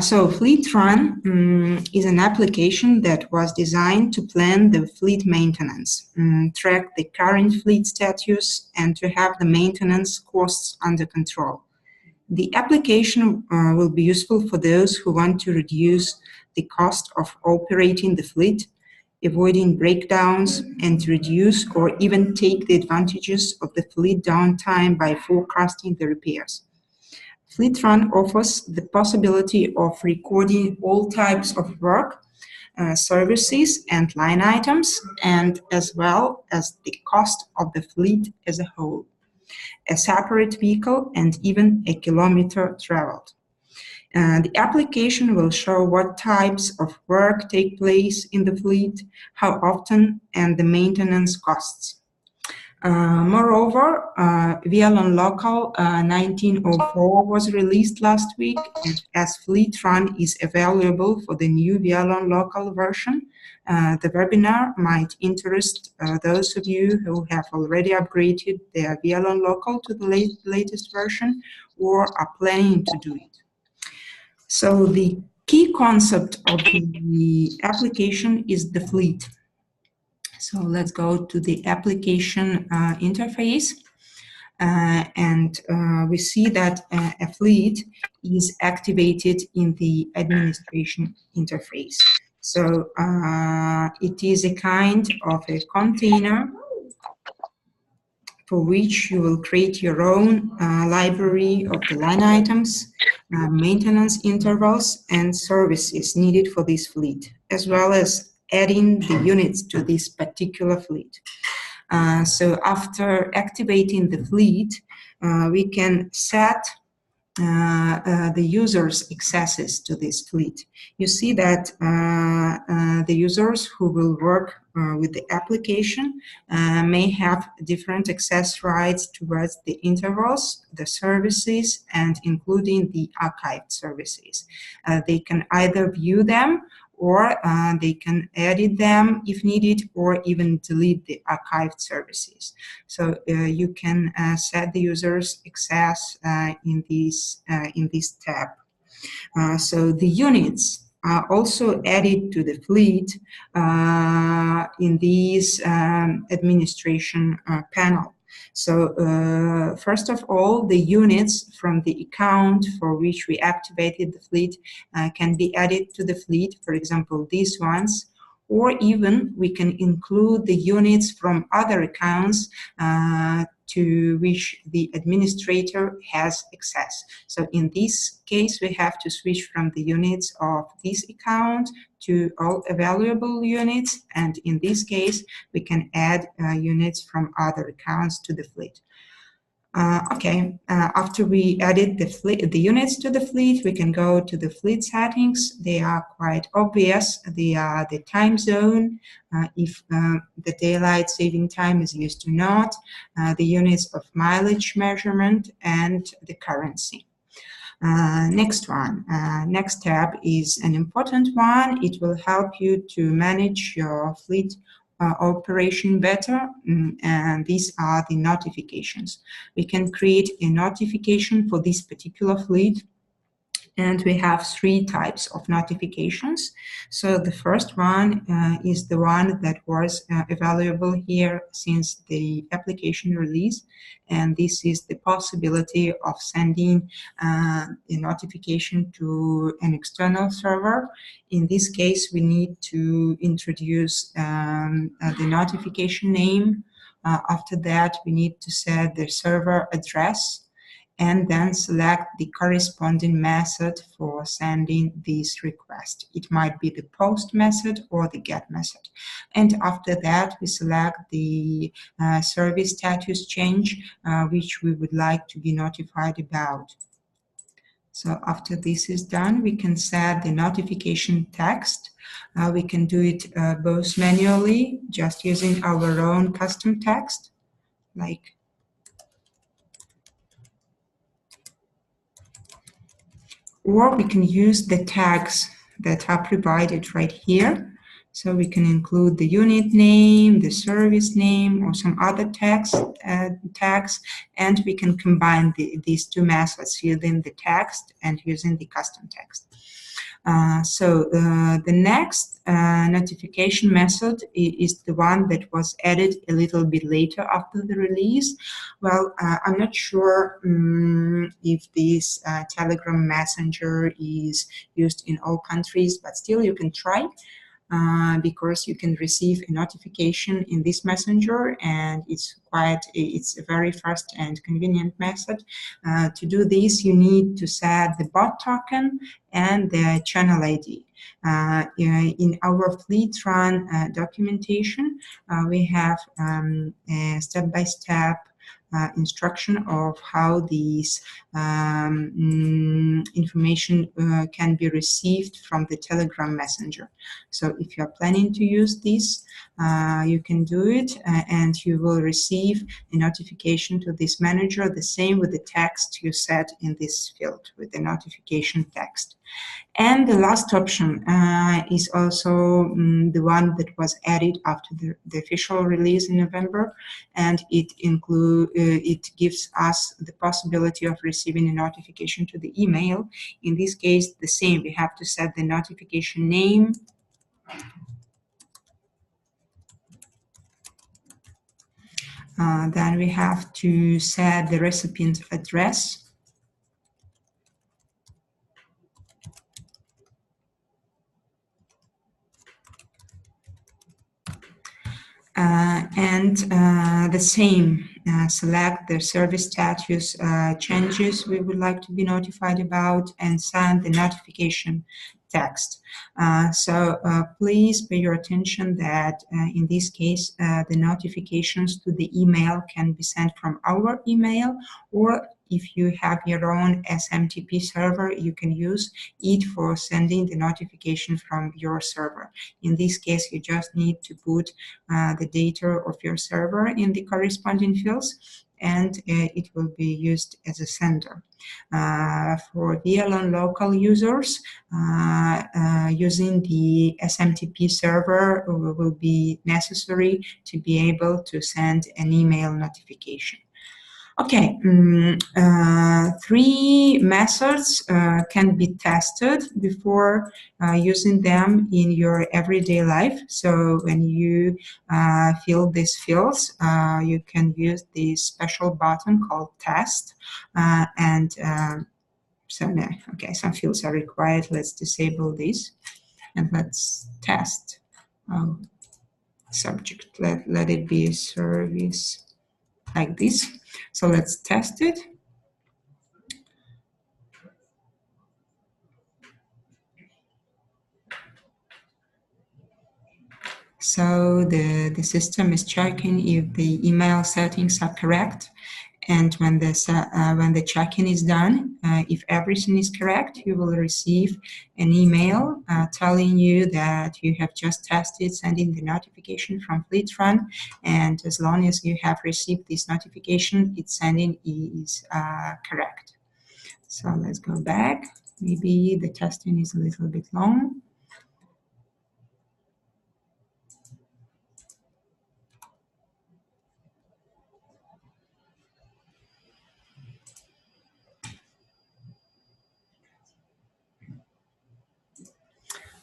So Fleetrun is an application that was designed to plan the fleet maintenance, track the current fleet status, and to have the maintenance costs under control. The application will be useful for those who want to reduce the cost of operating the fleet, avoiding breakdowns, and reduce or even take the advantages of the fleet downtime by forecasting the repairs. Fleetrun offers the possibility of recording all types of work, services, and line items, and as well as the cost of the fleet as a whole, a separate vehicle, and even a kilometer traveled. The application will show what types of work take place in the fleet, how often, and the maintenance costs. Moreover, Wialon Local 1904 was released last week, and as Fleetrun is available for the new Wialon Local version, the webinar might interest those of you who have already upgraded their Wialon Local to the latest version or are planning to do it. So the key concept of the application is the fleet. So let's go to the application interface, and we see that a fleet is activated in the administration interface. So it is a kind of a container for which you will create your own library of the line items, maintenance intervals, and services needed for this fleet, as well as adding the units to this particular fleet. So after activating the fleet, we can set the user's accesses to this fleet. You see that the users who will work with the application may have different access rights towards the intervals, the services, and including the archived services. They can either view them, or they can edit them if needed, or even delete the archived services. So you can set the user's access in this tab. So the units are also added to the fleet in this administration panel. So first of all, the units from the account for which we activated the fleet can be added to the fleet, for example, these ones, or even we can include the units from other accounts to which the administrator has access. So in this case, we have to switch from the units of this account to all available units, and in this case, we can add units from other accounts to the fleet. After we added the units to the fleet, we can go to the fleet settings. They are quite obvious. They are the time zone, if the daylight saving time is used or not, the units of mileage measurement, and the currency. Next tab is an important one. It will help you to manage your fleet operation better, and these are the notifications. We can create a notification for this particular fleet, and we have three types of notifications. So the first one is the one that was available here since the application release, and this is the possibility of sending a notification to an external server. In this case, we need to introduce the notification name. After that, we need to set the server address, and then select the corresponding method for sending this request. It might be the post method or the get method. And after that, we select the service status change, which we would like to be notified about. So after this is done, we can set the notification text. We can do it both manually, just using our own custom text, like or we can use the tags that are provided right here. So we can include the unit name, the service name, or some other tags, and we can combine these two methods using the text and using the custom text. The next notification method is the one that was added a little bit later after the release. Well, I'm not sure if this Telegram Messenger is used in all countries, but still you can try. Because you can receive a notification in this messenger, and it's a very fast and convenient method. To do this, you need to set the bot token and the channel ID. In our Fleetrun documentation, we have a step-by-step instruction of how these information can be received from the Telegram Messenger. So if you are planning to use this, you can do it, and you will receive a notification to this manager, the same with the text you set in this field, with the notification text. And the last option is also the one that was added after the official release in November, and it gives us the possibility of receiving a notification to the email. In this case, the same. We have to set the notification name. Then we have to set the recipient address. And the same, select the service status changes we would like to be notified about, and send the notification text. Please pay your attention that in this case, the notifications to the email can be sent from our email, or if you have your own SMTP server, you can use it for sending the notification from your server. In this case, you just need to put the data of your server in the corresponding fields, and it will be used as a sender. For Wialon local users, using the SMTP server will be necessary to be able to send an email notification. Okay, three methods can be tested before using them in your everyday life. So when you fill these fields, you can use this special button called test. Okay, some fields are required. Let's disable this, and let's test. Subject, let it be a service like this. So let's test it. So the system is checking if the email settings are correct. And when the check-in is done, if everything is correct, you will receive an email telling you that you have just tested, sending the notification from Fleetrun. And as long as you have received this notification, its sending is correct. So let's go back. Maybe the testing is a little bit long.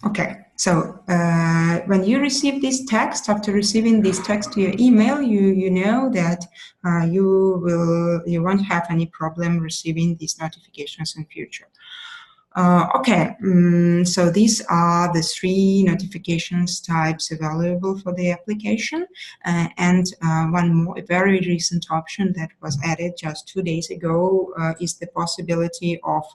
Okay, so when you receive this text, after receiving this text to your email, you know that you won't have any problem receiving these notifications in future. So these are the three notifications types available for the application, and one more, a very recent option that was added just 2 days ago is the possibility of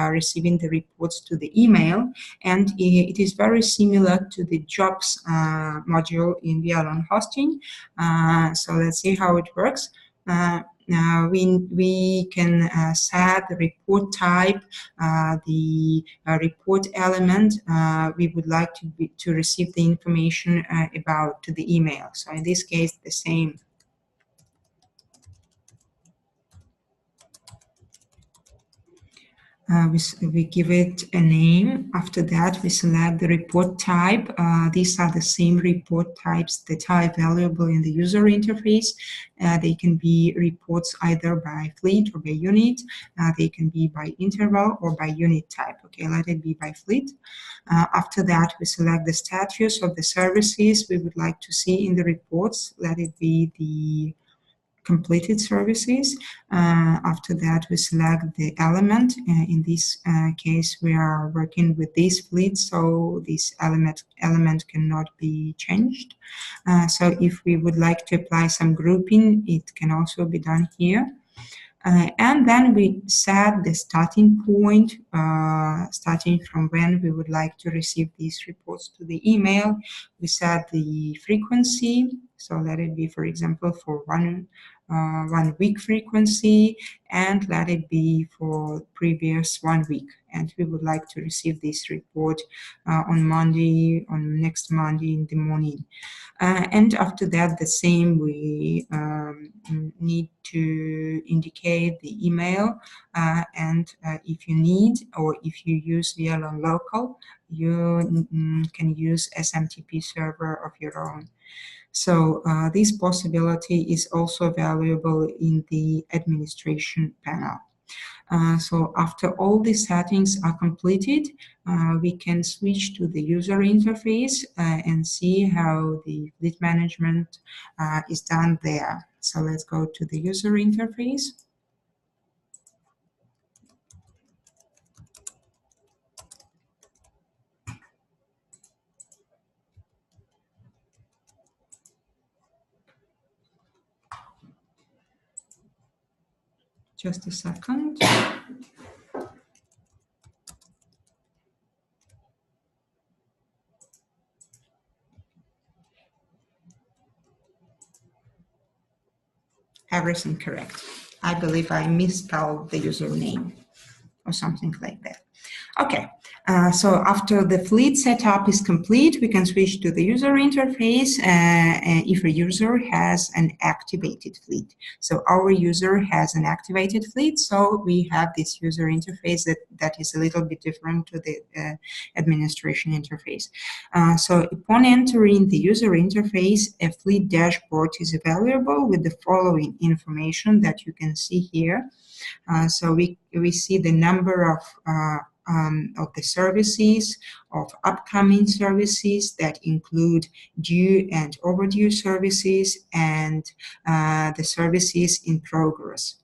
receiving the reports to the email, and it is very similar to the jobs module in Wialon hosting. So let's see how it works. We can set the report type, the report element we would like to receive the information about to the email. So in this case, the same. We give it a name. After that, we select the report type. These are the same report types that are available in the user interface. They can be reports either by fleet or by unit. They can be by interval or by unit type. Okay, let it be by fleet. After that, we select the status of the services we would like to see in the reports. Let it be the completed services. After that, we select the element. In this case, we are working with this fleet, so this element cannot be changed. So if we would like to apply some grouping, it can also be done here. And then we set the starting point, starting from when we would like to receive these reports to the email. We set the frequency, so let it be, for example, for 1 week frequency, and let it be for previous 1 week. And we would like to receive this report on next Monday in the morning. And after that, the same, we need to indicate the email, and if you need, or if you use Wialon local, you can use SMTP server of your own. So this possibility is also available in the administration panel. So after all these settings are completed, we can switch to the user interface and see how the fleet management is done there. So let's go to the user interface. Just a second. Everything correct. I believe I misspelled the username or something like that. Okay, so after the fleet setup is complete, we can switch to the user interface if a user has an activated fleet. So our user has an activated fleet, so we have this user interface that is a little bit different to the administration interface. So upon entering the user interface, a fleet dashboard is available with the following information that you can see here. So we see the number of the services, of upcoming services that include due and overdue services, and the services in progress.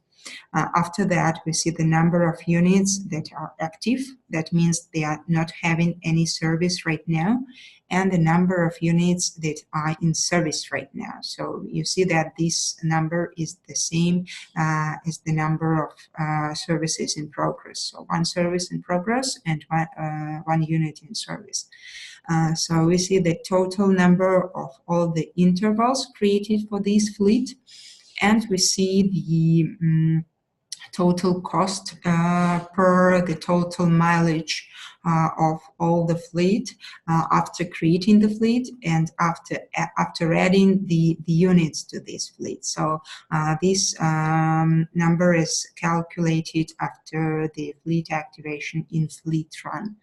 After that, we see the number of units that are active. That means they are not having any service right now, and the number of units that are in service right now. So you see that this number is the same as the number of services in progress. So 1 service in progress and 1 unit in service. So we see the total number of all the intervals created for this fleet, and we see the total cost per the total mileage of all the fleet after creating the fleet and after adding the units to this fleet. So this number is calculated after the fleet activation in Fleetrun.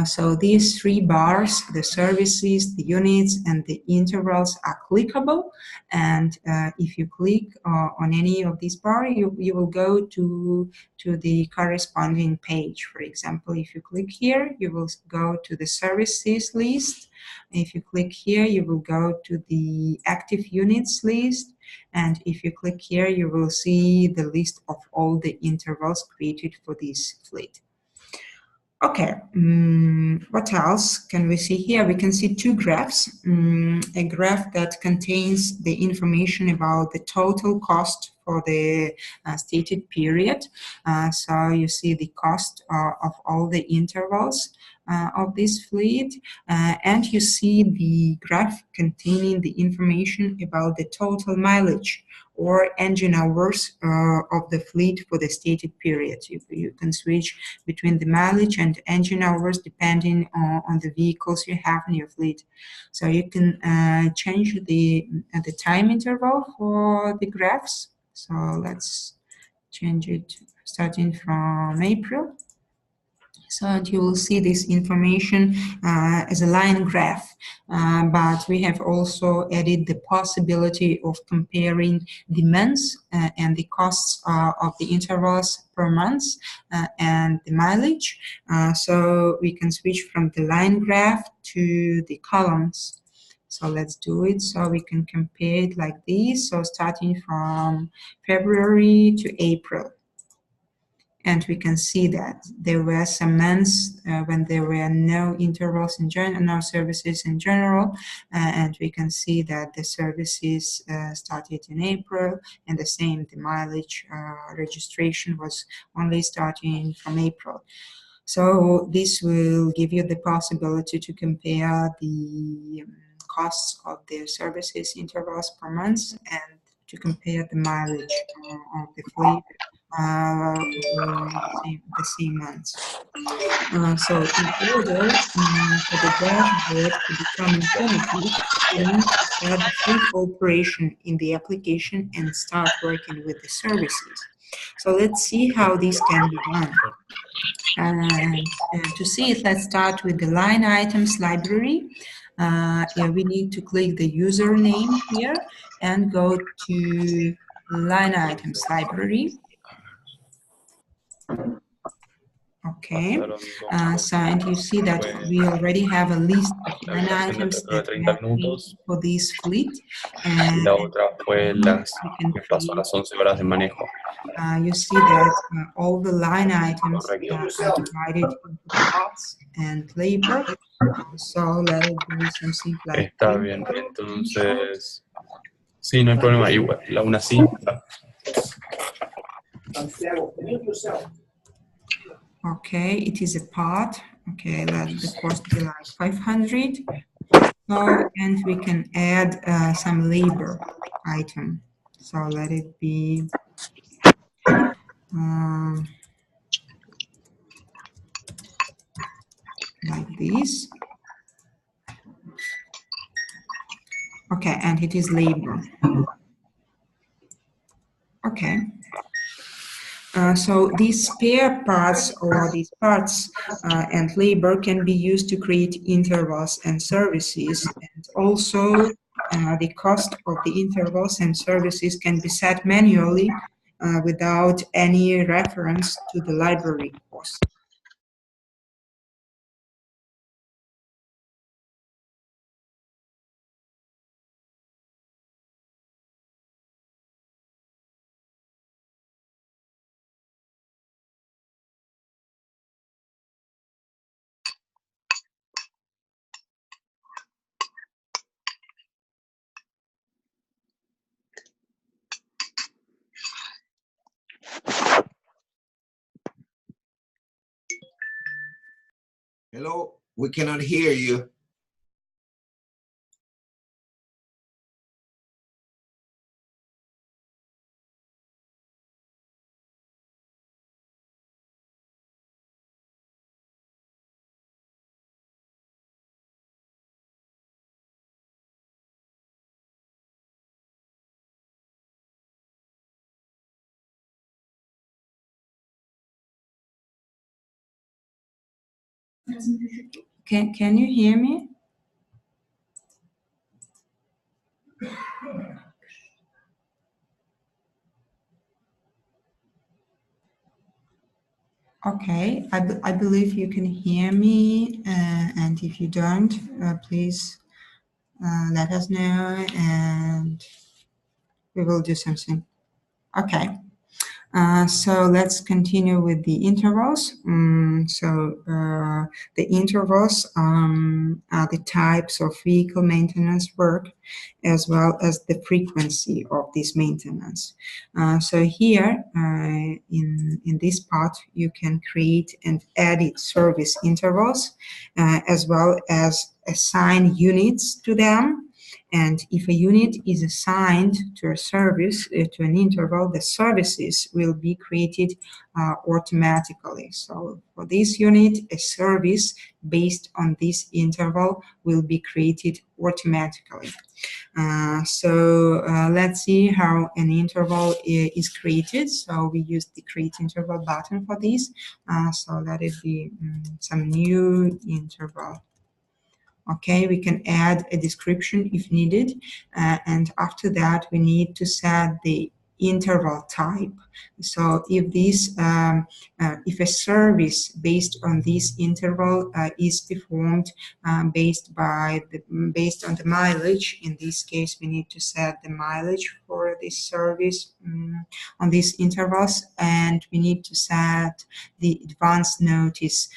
So these 3 bars, the services, the units, and the intervals are clickable. And if you click on any of these bars, you will go to the corresponding page. For example, if you click here, you will go to the services list. If you click here, you will go to the active units list. And if you click here, you will see the list of all the intervals created for this fleet. Okay, what else can we see here? We can see 2 graphs. A graph that contains the information about the total cost for the stated period. So you see the cost of all the intervals of this fleet, and you see the graph containing the information about the total mileage or engine hours of the fleet for the stated period. You can switch between the mileage and engine hours depending on the vehicles you have in your fleet. So you can change the time interval for the graphs. So let's change it starting from April. So you will see this information as a line graph, but we have also added the possibility of comparing the months and the costs of the intervals per month and the mileage. So we can switch from the line graph to the columns. So let's do it. So we can compare it like this. So starting from February to April. And we can see that there were some months when there were no intervals in general, no services in general, and we can see that the services started in April, and the same, the mileage registration was only starting from April. So this will give you the possibility to compare the costs of the services intervals per month and to compare the mileage of the fleet the same months. So in order for the dashboard to become informative, we need to set the fleet operation in the application and start working with the services. So let's see how this can be done. And to see it, let's start with the line items library. We need to click the username here and go to line items library. Okay, so and you see that we already have a list of line items that we have created for this fleet, and we can create. You see that all the line items are divided into parts and labor. So let it be something like. Está bien, entonces sí, no hay problema. Igual, aún así. Okay, it is a part. Okay, let the cost be like 500. So, and we can add some labor item. So let it be like this. Okay, and it is labor. Okay. So these spare parts or these parts and labor can be used to create intervals and services, and also the cost of the intervals and services can be set manually without any reference to the library cost. Hello, we cannot hear you. Can you hear me? Okay, I believe you can hear me, and if you don't, please let us know and we will do something. Okay. So let's continue with the intervals. The intervals are the types of vehicle maintenance work as well as the frequency of this maintenance. So here in this part, you can create and edit service intervals as well as assign units to them. And if a unit is assigned to a service, to an interval, the services will be created automatically. So for this unit, a service based on this interval will be created automatically. Let's see how an interval is created. So we use the create interval button for this. So let it be some new interval. Okay, we can add a description if needed. And after that, we need to set the interval type. So if a service based on this interval is performed based on the mileage, in this case we need to set the mileage for this service on these intervals, and we need to set the advance notice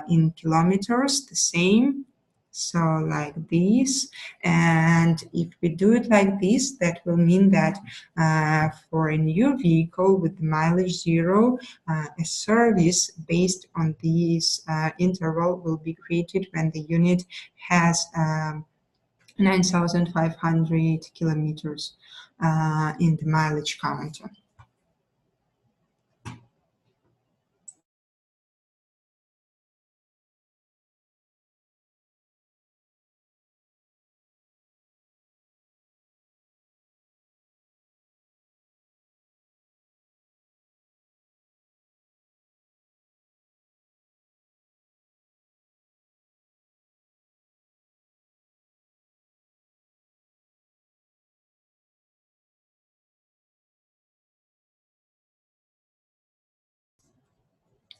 in kilometers, the same. So like this, and if we do it like this, that will mean that for a new vehicle with mileage 0, a service based on this interval will be created when the unit has 9,500 kilometers in the mileage counter.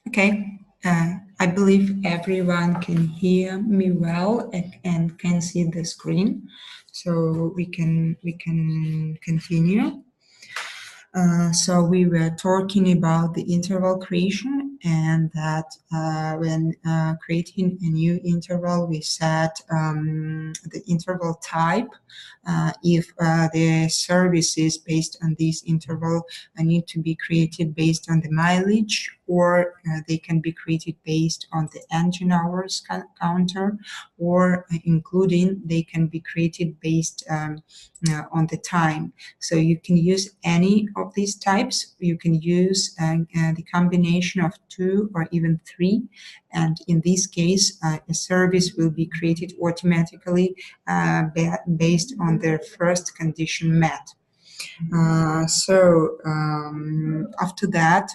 Okay, I believe everyone can hear me well and can see the screen, so we can continue. So we were talking about the interval creation, and that when creating a new interval, we set the interval type. If the services based on this interval need to be created based on the mileage, or they can be created based on the engine hours counter, or including they can be created based on the time. So you can use any of these types. You can use the combination of 2 or even 3. And in this case, a service will be created automatically based on the first condition met. After that,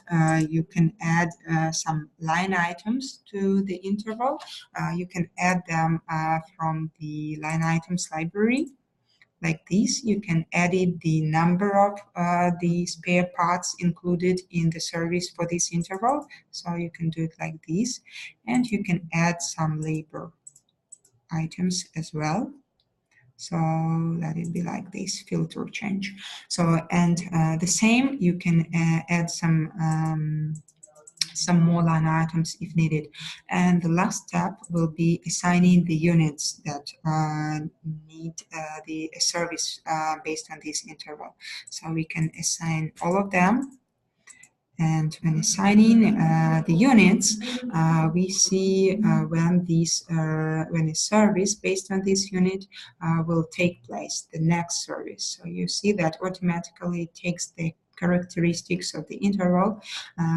you can add some line items to the interval. You can add them from the line items library. Like this, you can edit the number of the spare parts included in the service for this interval. So you can do it like this, and you can add some labor items as well. So let it be like this, filter change. So, and the same, you can add some more line items if needed. And the last step will be assigning the units that need the service based on this interval. So we can assign all of them. And when assigning the units, we see when a service based on this unit will take place, the next service. So you see that automatically it takes the characteristics of the interval,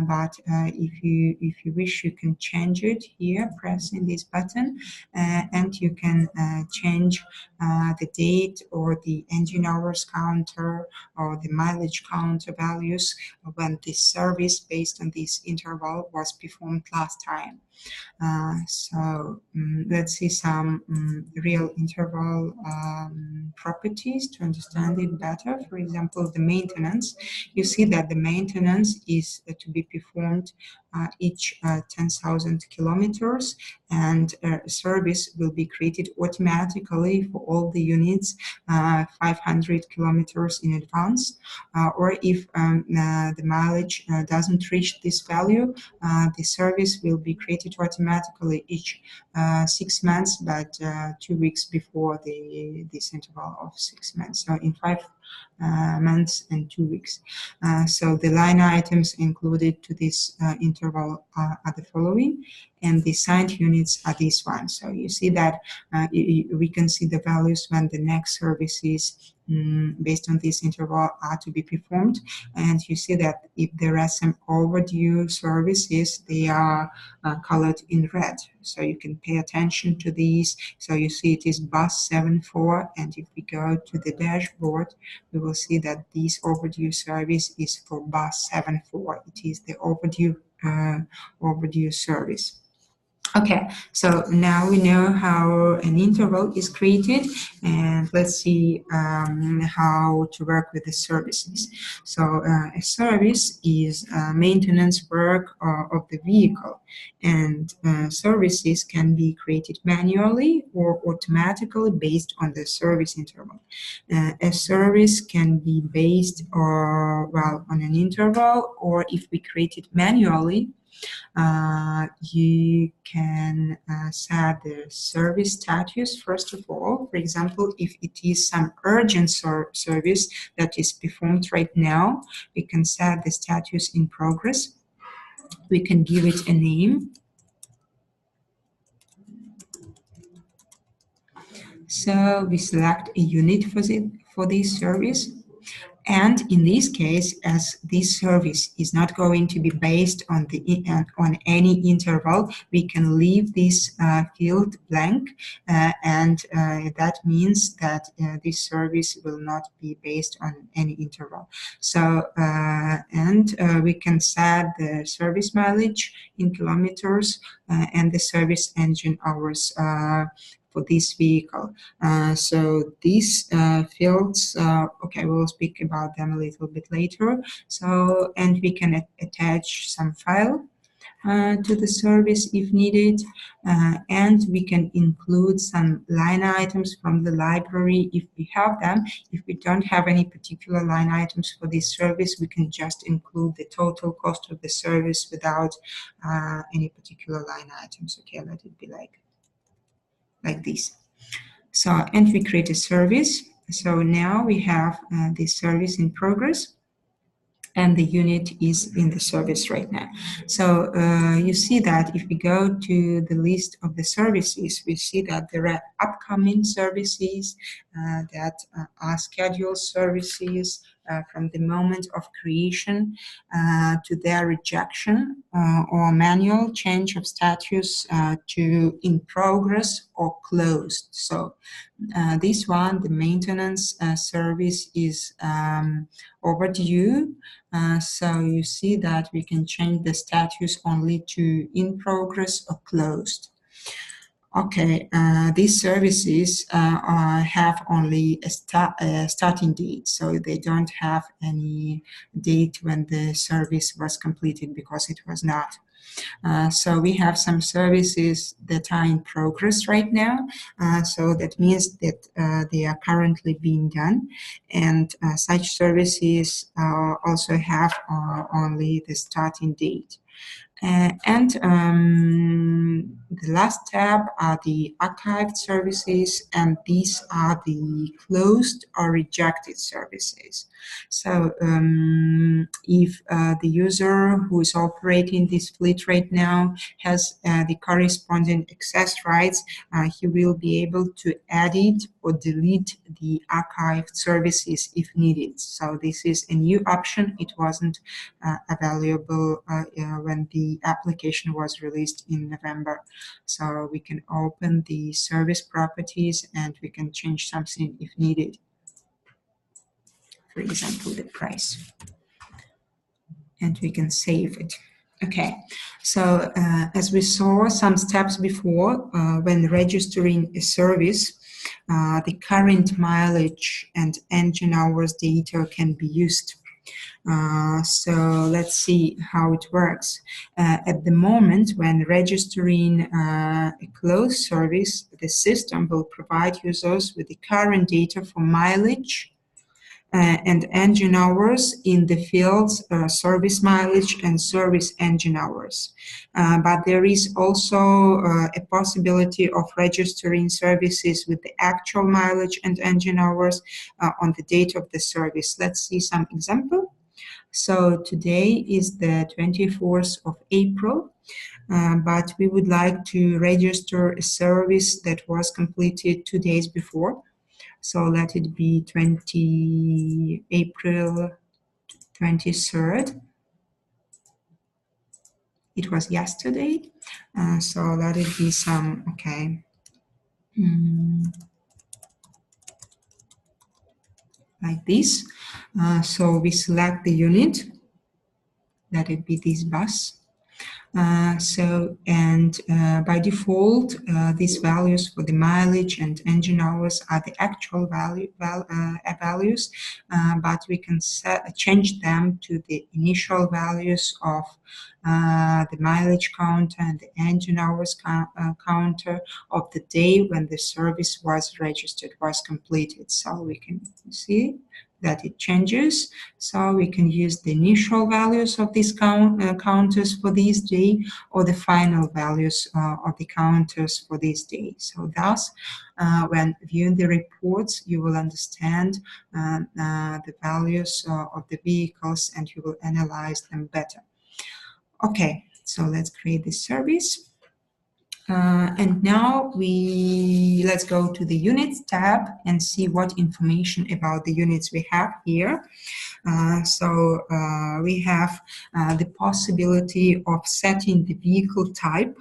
but if you wish, you can change it here, pressing this button, and you can change the date or the engine hours counter or the mileage counter values when this service based on this interval was performed last time. Let's see some real interval properties to understand it better. For example, the maintenance. You see that the maintenance is to be performed each 10,000 kilometers, and a service will be created automatically for all the units 500 kilometers in advance. Or if the mileage doesn't reach this value, the service will be created automatically each 6 months, but 2 weeks before this interval of 6 months. So in months and 2 weeks. So the line items included to this interval are the following, and the signed units are these ones. So you see that we can see the values when the next services based on this interval are to be performed, and you see that if there are some overdue services, they are colored in red, so you can pay attention to these. So you see it is bus 74, and if we go to the dashboard, we will see that this overdue service is for bus 74. It is the overdue service. Okay, so now we know how an interval is created, and let's see how to work with the services. So a service is maintenance work of the vehicle, and services can be created manually or automatically based on the service interval. A service can be based on an interval, or if we create it manually, you can set the service status first of all. For example, if it is some urgent service that is performed right now, we can set the status in progress. We can give it a name. So we select a unit for this service. And in this case, as this service is not going to be based on any interval, we can leave this field blank, and that means that this service will not be based on any interval. So we can set the service mileage in kilometers and the service engine hours for this vehicle. So these fields, okay, we'll speak about them a little bit later. So, and we can attach some file to the service if needed, and we can include some line items from the library if we have them. If we don't have any particular line items for this service, we can just include the total cost of the service without any particular line items. Okay, let it be like this. So, and we create a service. So now we have this service in progress, and the unit is in the service right now. So you see that if we go to the list of the services, we see that there are upcoming services that are scheduled services from the moment of creation to their rejection or manual change of status to in progress or closed. So this one, the maintenance service, is overdue. So you see that we can change the status only to in progress or closed. Okay, these services have only a starting date, so they don't have any date when the service was completed, because it was not. So we have some services that are in progress right now, so that means that they are currently being done, and such services also have only the starting date. The last tab are the archived services, and these are the closed or rejected services. So if the user who is operating this fleet right now has the corresponding access rights, he will be able to edit or delete the archived services if needed. So this is a new option. It wasn't available when the application was released in November. So we can open the service properties and we can change something if needed. For example, the price. And we can save it. Okay, so as we saw some steps before, when registering a service, the current mileage and engine hours data can be used. So let's see how it works. At the moment, when registering a closed service, the system will provide users with the current data for mileage and engine hours in the fields service mileage and service engine hours. But there is also a possibility of registering services with the actual mileage and engine hours on the date of the service. Let's see some example. So today is the 24th of April. But we would like to register a service that was completed 2 days before. So let it be April 23rd. It was yesterday. So let it be some, okay. Like this. So we select the unit. Let it be this bus. By default, these values for the mileage and engine hours are the actual values, but we can change them to the initial values of the mileage counter and the engine hours counter of the day when the service was registered, was completed. So we can see that it changes. So we can use the initial values of these counters for this day or the final values of the counters for this day. So thus, when viewing the reports, you will understand the values of the vehicles and you will analyze them better. Okay, so let's create this service. And now let's go to the Units tab and see what information about the units we have here. We have the possibility of setting the vehicle type.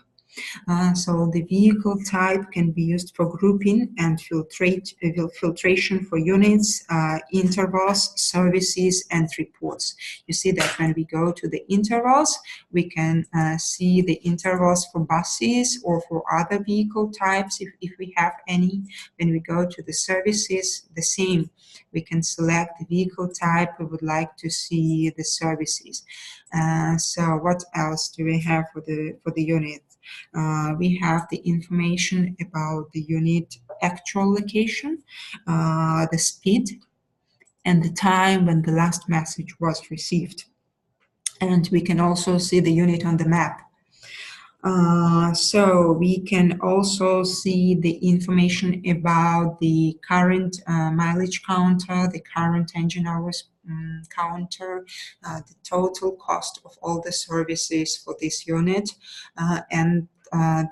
So the vehicle type can be used for grouping and filtration for units, intervals, services, and reports. You see that when we go to the intervals, we can see the intervals for buses or for other vehicle types if we have any. When we go to the services, the same. We can select the vehicle type we would like to see the services. So what else do we have for the unit? We have the information about the unit actual location, the speed, and the time when the last message was received. And we can also see the unit on the map. So we can also see the information about the current mileage counter, the current engine hours counter, the total cost of all the services for this unit, and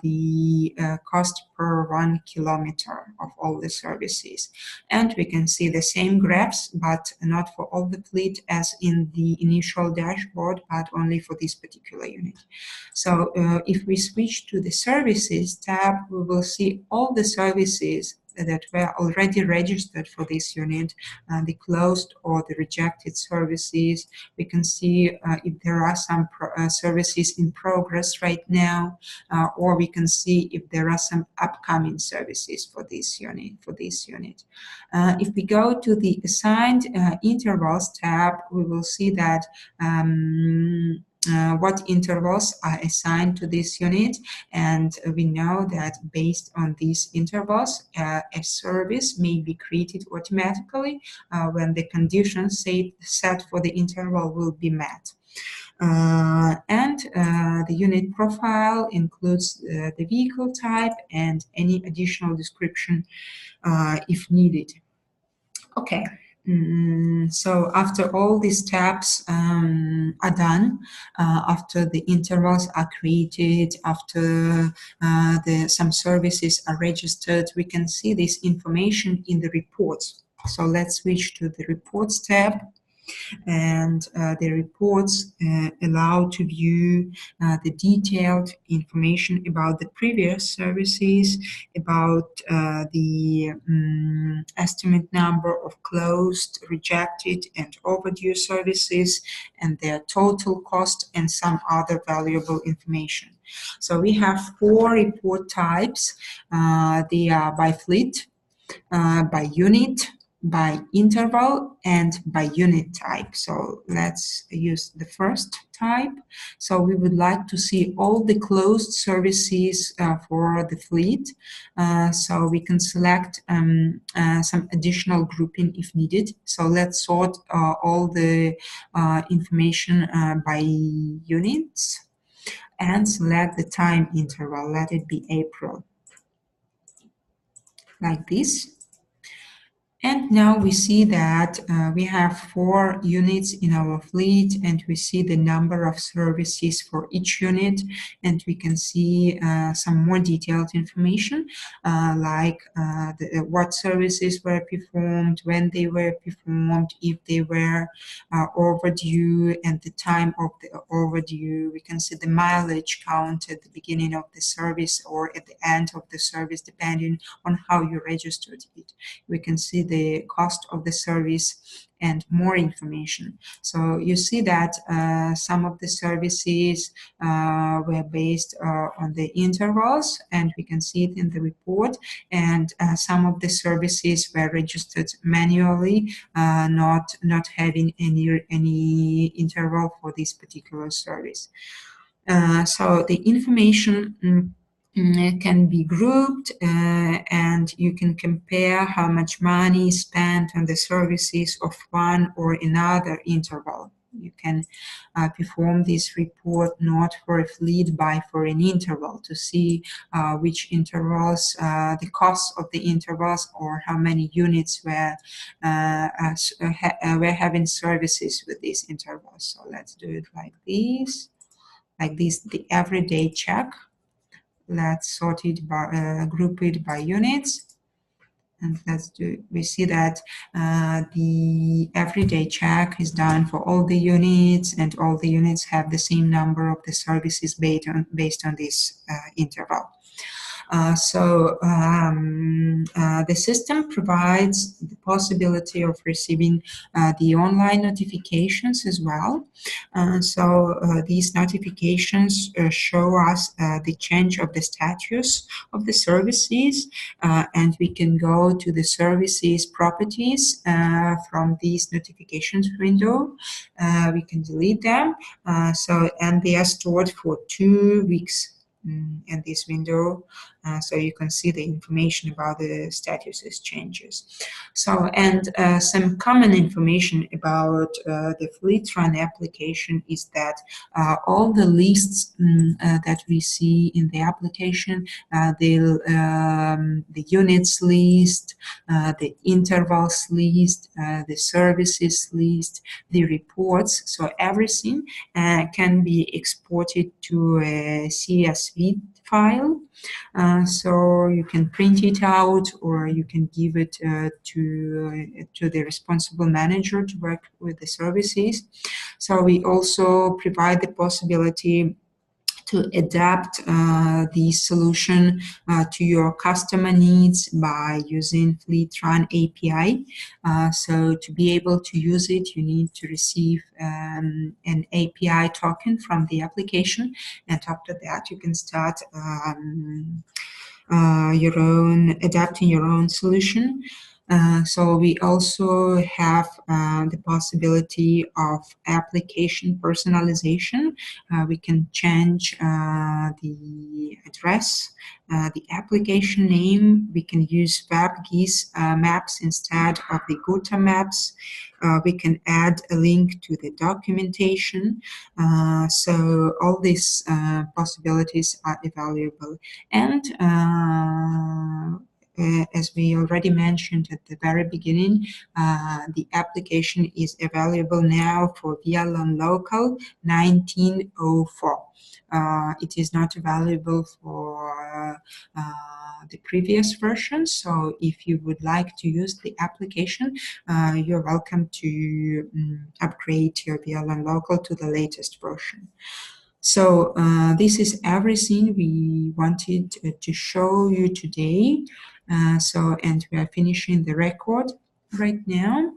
the cost per 1 kilometer of all the services. And we can see the same graphs, but not for all the fleet as in the initial dashboard, but only for this particular unit. So if we switch to the Services tab, we will see all the services that were already registered for this unit, the closed or the rejected services. We can see if there are some services in progress right now, or we can see if there are some upcoming services for this unit. If we go to the Assigned Intervals tab, we will see that what intervals are assigned to this unit, and we know that based on these intervals, a service may be created automatically when the conditions set for the interval will be met. The unit profile includes the vehicle type and any additional description if needed. Okay. So after all these steps are done, after the intervals are created, after some services are registered, we can see this information in the reports. So let's switch to the Reports tab. And the reports allow to view the detailed information about the previous services, about the estimate number of closed, rejected, and overdue services, and their total cost, and some other valuable information. So we have 4 report types. They are by fleet, by unit, by interval and by unit type. So let's use the first type. So we would like to see all the closed services for the fleet. So we can select some additional grouping if needed. So let's sort all the information by units and select the time interval. Let it be April, like this. And now we see that we have 4 units in our fleet, and we see the number of services for each unit, and we can see some more detailed information like what services were performed, when they were performed, if they were overdue, and the time of the overdue. We can see the mileage count at the beginning of the service or at the end of the service, depending on how you registered it. We can see the cost of the service and more information. So you see that some of the services were based on the intervals, and we can see it in the report, and some of the services were registered manually, not having any interval for this particular service. So the information can be grouped, and you can compare how much money is spent on the services of one or another interval. You can perform this report not for a fleet, but for an interval, to see which intervals, the cost of the intervals, or how many units were having services with these intervals. So let's do it like this. The everyday check. Let's sort it by, group it by units. And we see that the everyday check is done for all the units, and all the units have the same number of the services based on this interval. The system provides the possibility of receiving the online notifications as well. These notifications show us the change of the status of the services, and we can go to the services properties from this notifications window. We can delete them, and they are stored for 2 weeks in this window, so you can see the information about the statuses changes. Some common information about the Fleetrun application is that all the lists that we see in the application, the units list, the intervals list, the services list, the reports, so everything can be exported to a CSV file. So you can print it out, or you can give it to the responsible manager to work with the services. So we also provide the possibility to adapt the solution to your customer needs by using Fleetrun API. So to be able to use it, you need to receive an API token from the application, and after that you can start adapting your own solution. So we also have the possibility of application personalization. We can change the address, the application name. We can use WebGIS maps instead of the Gota maps. We can add a link to the documentation. So all these possibilities are available. And as we already mentioned at the very beginning, the application is available now for Wialon Local 1904. It is not available for the previous version, so if you would like to use the application, you're welcome to upgrade your Wialon Local to the latest version. So this is everything we wanted to show you today. And we are finishing the record right now.